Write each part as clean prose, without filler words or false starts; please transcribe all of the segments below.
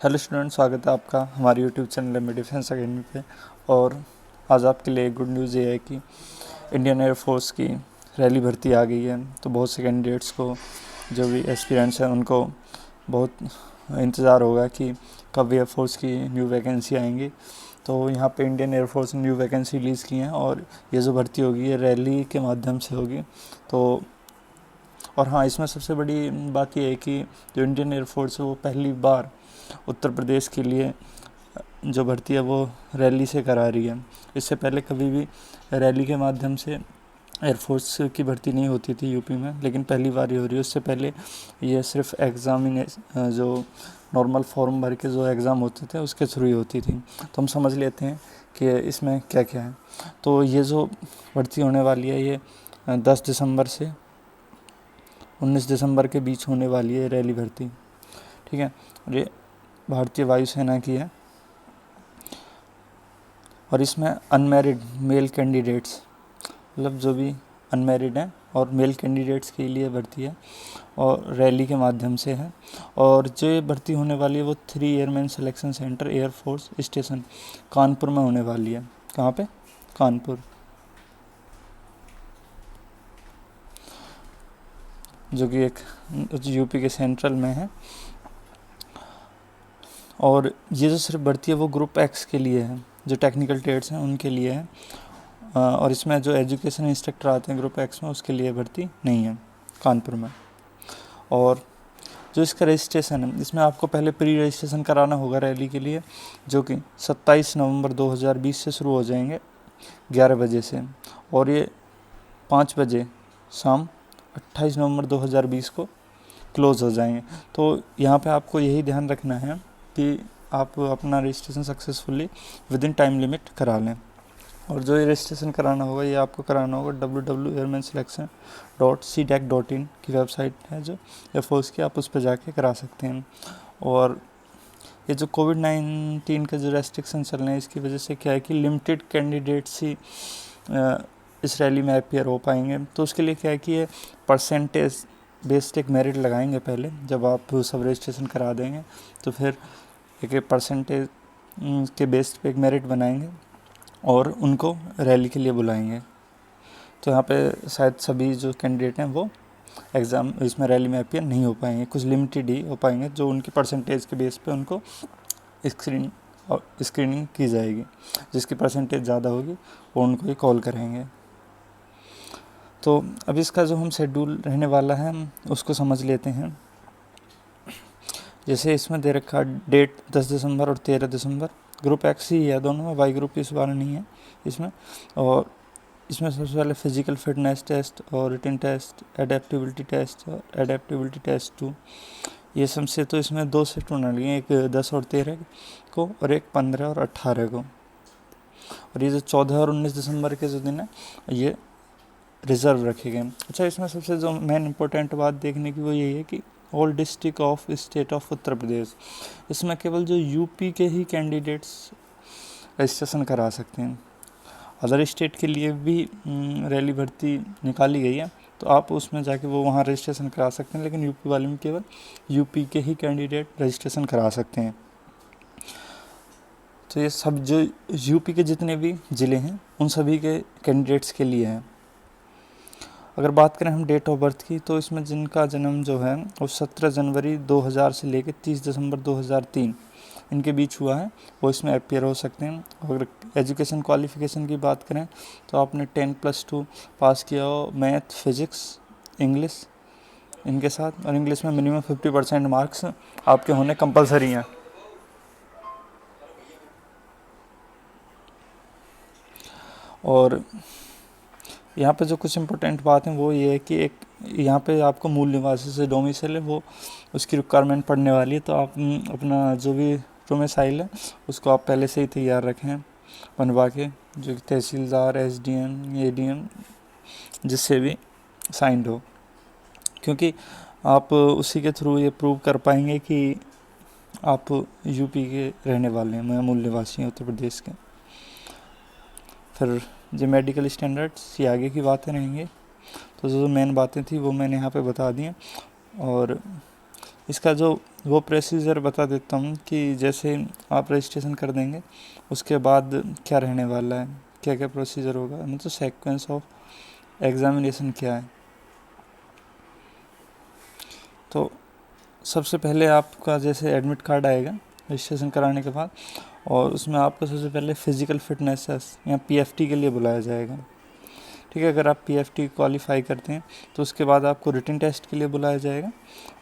Hello student, स्वागत है आपका हमारे यूट्यूब चैनल में डिफेंस अकेडमी पे। और आज आपके लिए गुड न्यूज़ ये है कि इंडियन एयरफोर्स की रैली भर्ती आ गई है। तो बहुत से कैंडिडेट्स को, जो भी एस्पिरेंट्स हैं, उनको बहुत इंतज़ार होगा कि कब एयरफोर्स की न्यू वैकेंसी आएंगी। तो यहाँ पे इंडियन एयरफोर्स ने न्यू वैकेंसी रिलीज़ की हैं और ये जो भर्ती होगी ये रैली के माध्यम से होगी। तो और हाँ, इसमें सबसे बड़ी बात यह है कि जो इंडियन एयरफोर्स है वो पहली बार उत्तर प्रदेश के लिए जो भर्ती है वो रैली से करा रही है। इससे पहले कभी भी रैली के माध्यम से एयरफोर्स की भर्ती नहीं होती थी यूपी में, लेकिन पहली बार ही हो रही है। उससे पहले ये सिर्फ एग्जामिनेशन, जो नॉर्मल फॉर्म भर के जो एग्ज़ाम होते थे उसके थ्रू ही होती थी। तो हम समझ लेते हैं कि इसमें क्या क्या है। तो ये जो भर्ती होने वाली है ये 10 दिसंबर से 19 दिसंबर के बीच होने वाली है रैली भर्ती, ठीक है। और ये भारतीय वायुसेना की है और इसमें अनमैरिड मेल कैंडिडेट्स, मतलब जो भी अनमैरिड हैं और मेल कैंडिडेट्स के लिए भर्ती है और रैली के माध्यम से है। और जो ये भर्ती होने वाली है वो 3 airman selection centre air force station Kanpur में होने वाली है। कहाँ पे? कानपुर, जो कि एक यूपी के सेंट्रल में है। और ये जो सिर्फ भर्ती है वो ग्रुप एक्स के लिए है, जो टेक्निकल ट्रेड्स हैं उनके लिए है। और इसमें जो एजुकेशन इंस्ट्रक्टर आते हैं ग्रुप एक्स में, उसके लिए भर्ती नहीं है कानपुर में। और जो इसका रजिस्ट्रेशन है, इसमें आपको पहले प्री रजिस्ट्रेशन कराना होगा रैली के लिए, जो कि 27 नवंबर 2020 से शुरू हो जाएंगे 11 बजे से, और ये 5 बजे शाम 28 नवंबर 2020 को क्लोज हो जाएंगे। तो यहाँ पे आपको यही ध्यान रखना है कि आप अपना registration successfully with in time limit करा लें। और जो ये रजिस्ट्रेशन कराना होगा ये आपको कराना होगा www.airmanselection.cdac.in की वेबसाइट है जो एयरफोर्स की, आप उस पर जाके करा सकते हैं। और ये जो कोविड-19 का जो रेस्ट्रिक्शन चल रहे हैं, इसकी वजह से क्या है कि लिमिटेड कैंडिडेट्स ही इस रैली में अपीयर हो पाएंगे। तो उसके लिए क्या है कि ये परसेंटेज बेस्ड एक मेरिट लगाएंगे पहले, जब आप सब रजिस्ट्रेशन करा देंगे तो फिर एक परसेंटेज के बेस्ड पे एक मेरिट बनाएंगे और उनको रैली के लिए बुलाएंगे। तो यहाँ पे शायद सभी जो कैंडिडेट हैं वो एग्ज़ाम इसमें रैली में अपीयर नहीं हो पाएंगे, कुछ लिमिटेड ही हो पाएंगे, जो उनकी परसेंटेज के बेस पे उनको स्क्रीनिंग की जाएगी। जिसकी परसेंटेज ज़्यादा होगी वो उनको ही कॉल करेंगे। तो अब इसका जो हम शेड्यूल रहने वाला है उसको समझ लेते हैं। जैसे इसमें दे रखा डेट 10 दिसंबर और 13 दिसंबर, ग्रुप एक्स ही है दोनों में, वाई ग्रुप इस बार नहीं है इसमें। और इसमें सबसे पहले फिजिकल फिटनेस टेस्ट और रिटन टेस्ट, एडेप्टिबिलिटी टेस्ट और एडेप्टिबिलिटी टेस्ट 2, ये सबसे। तो इसमें 2 शिफ्ट होने लगी हैं, एक 10 और 13 को और एक 15 और 18 को। और ये जो 14 और 19 दिसंबर के जो दिन है ये रिज़र्व रखे गए। अच्छा, इसमें सबसे जो मेन इम्पोर्टेंट बात देखने की वो यही है कि all district of state of Uttar Pradesh, इसमें केवल जो यूपी के ही कैंडिडेट्स रजिस्ट्रेशन करा सकते हैं। अदर स्टेट के लिए भी रैली भर्ती निकाली गई है, तो आप उसमें जाके वो वहाँ रजिस्ट्रेशन करा सकते हैं, लेकिन यूपी वाले में केवल यूपी के ही कैंडिडेट रजिस्ट्रेशन करा सकते हैं। तो ये सब जो यूपी के जितने भी ज़िले हैं उन सभी के कैंडिडेट्स के लिए हैं। अगर बात करें हम डेट ऑफ बर्थ की, तो इसमें जिनका जन्म जो है वो 17 जनवरी 2000 से लेकर 30 दिसंबर 2003 इनके बीच हुआ है, वो इसमें अपीयर हो सकते हैं। अगर एजुकेशन क्वालिफ़िकेशन की बात करें तो आपने 10+2 पास किया हो, मैथ, फिज़िक्स, इंग्लिश इनके साथ, और इंग्लिश में मिनिमम 50% मार्क्स आपके होने कंपलसरी हैं। और यहाँ पे जो कुछ इम्पोर्टेंट बात है वो ये है कि एक यहाँ पे आपको मूल निवासी से डोमिसाइल है वो उसकी रिक्वायरमेंट पड़ने वाली है। तो आप अपना जो भी डोमिसाइल है उसको आप पहले से ही तैयार रखें बनवा के, जो कि तहसीलदार, एसडीएम, एडीएम जिससे भी साइंड हो, क्योंकि आप उसी के थ्रू ये प्रूव कर पाएंगे कि आप यूपी के रहने वाले हैं, मूल निवासी हैं उत्तर प्रदेश के। फिर जो मेडिकल स्टैंडर्ड्स ये आगे की बातें रहेंगी। तो जो मेन बातें थी वो मैंने यहाँ पे बता दी हैं। और इसका जो वो प्रोसीजर बता देता हूँ कि जैसे आप रजिस्ट्रेशन कर देंगे उसके बाद क्या रहने वाला है, क्या क्या प्रोसीजर होगा, मतलब सीक्वेंस ऑफ एग्ज़ामिनेशन क्या है। तो सबसे पहले आपका जैसे एडमिट कार्ड आएगा रजिस्ट्रेशन कराने के बाद, और उसमें आपको सबसे पहले फिज़िकल फिटनेस या पीएफटी के लिए बुलाया जाएगा। ठीक है, अगर आप पीएफटी क्वालिफाई करते हैं तो उसके बाद आपको रिटन टेस्ट के लिए बुलाया जाएगा,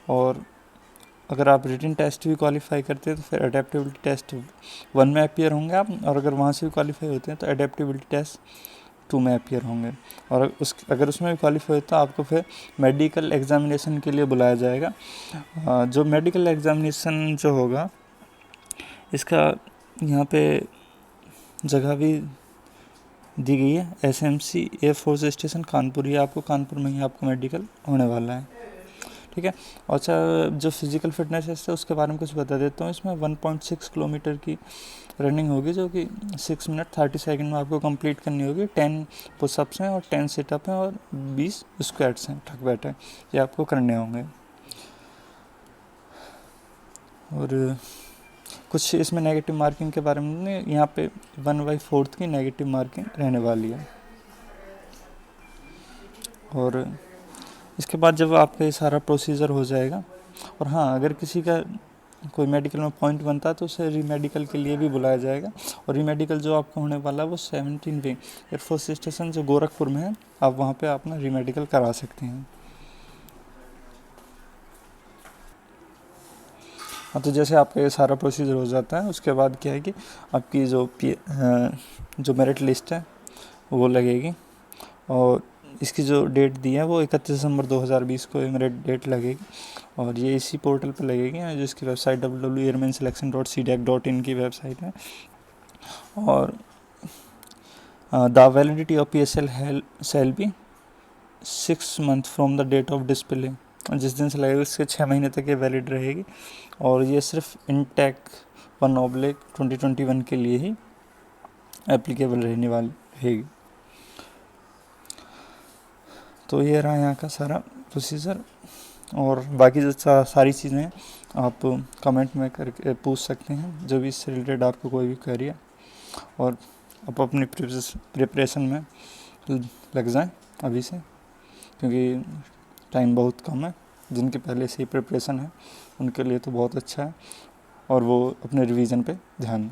और अगर आप रिटन टेस्ट भी क्वालिफाई करते हैं तो फिर अडेप्टेबिलिटी टेस्ट 1 में अपीयर होंगे आप, और अगर वहाँ से भी क्वालिफाई होते हैं तो अडेप्टेबिलिटी टेस्ट 2 में अपीयर होंगे। और अगर उसमें भी क्वालिफाई होता है आपको फिर मेडिकल एग्जामिनेशन के लिए बुलाया जाएगा। जो मेडिकल एग्जामिनेशन जो होगा इसका यहाँ पे जगह भी दी गई है, SMC एयरफोर्स स्टेशन कानपुर, ये आपको कानपुर में ही आपको मेडिकल होने वाला है। ठीक है, और अच्छा जो फिज़िकल फिटनेस है उसके बारे में कुछ बता देता हूँ। इसमें 1.6 किलोमीटर की रनिंग होगी जो कि 6 मिनट 30 सेकंड में आपको कंप्लीट करनी होगी। 10 पुशअप्स हैं और 10 सिटअप हैं और 20 स्क्वाट्स हैं, ठक बैठ है, ये आपको करने होंगे। और कुछ इसमें नेगेटिव मार्किंग के बारे में, यहाँ पे 1/4 की नेगेटिव मार्किंग रहने वाली है। और इसके बाद जब आपका ये सारा प्रोसीजर हो जाएगा, और हाँ अगर किसी का कोई मेडिकल में पॉइंट बनता है तो उसे रीमेडिकल के लिए भी बुलाया जाएगा। और रीमेडिकल जो आपका होने वाला है वो 17 विंग एयरफोर्स स्टेशन जो गोरखपुर में है, आप वहाँ पे अपना रीमेडिकल करा सकते हैं। हाँ, तो जैसे आपका ये सारा प्रोसीजर हो जाता है उसके बाद क्या है कि आपकी जो मेरिट लिस्ट है वो लगेगी, और इसकी जो डेट दी है वो 31 दिसंबर 2020 को मेरिट डेट लगेगी, और ये इसी पोर्टल पर लगेगी जिसकी वेबसाइट www.airmanselection.cdac.in की वेबसाइट है। और the validity of PSL shall be 6 month from the date of display, जिस दिन से लगेगा उसके 6 महीने तक ये वैलिड रहेगी, और ये सिर्फ इनटेक 1/2021 के लिए ही एप्लीकेबल रहने वाली रहेगी। तो ये रहा यहाँ का सारा प्रोसीजर, और बाकी जो सारी चीज़ें हैं आप कमेंट में करके पूछ सकते हैं, जो भी इससे रिलेटेड आपको कोई भी क्वेरी है, और आप अपनी प्रिपरेशन में लग जाएं अभी से, क्योंकि टाइम बहुत कम है। जिनके पहले से ही प्रिपरेशन है उनके लिए तो बहुत अच्छा है, और वो अपने रिवीजन पे ध्यान दें।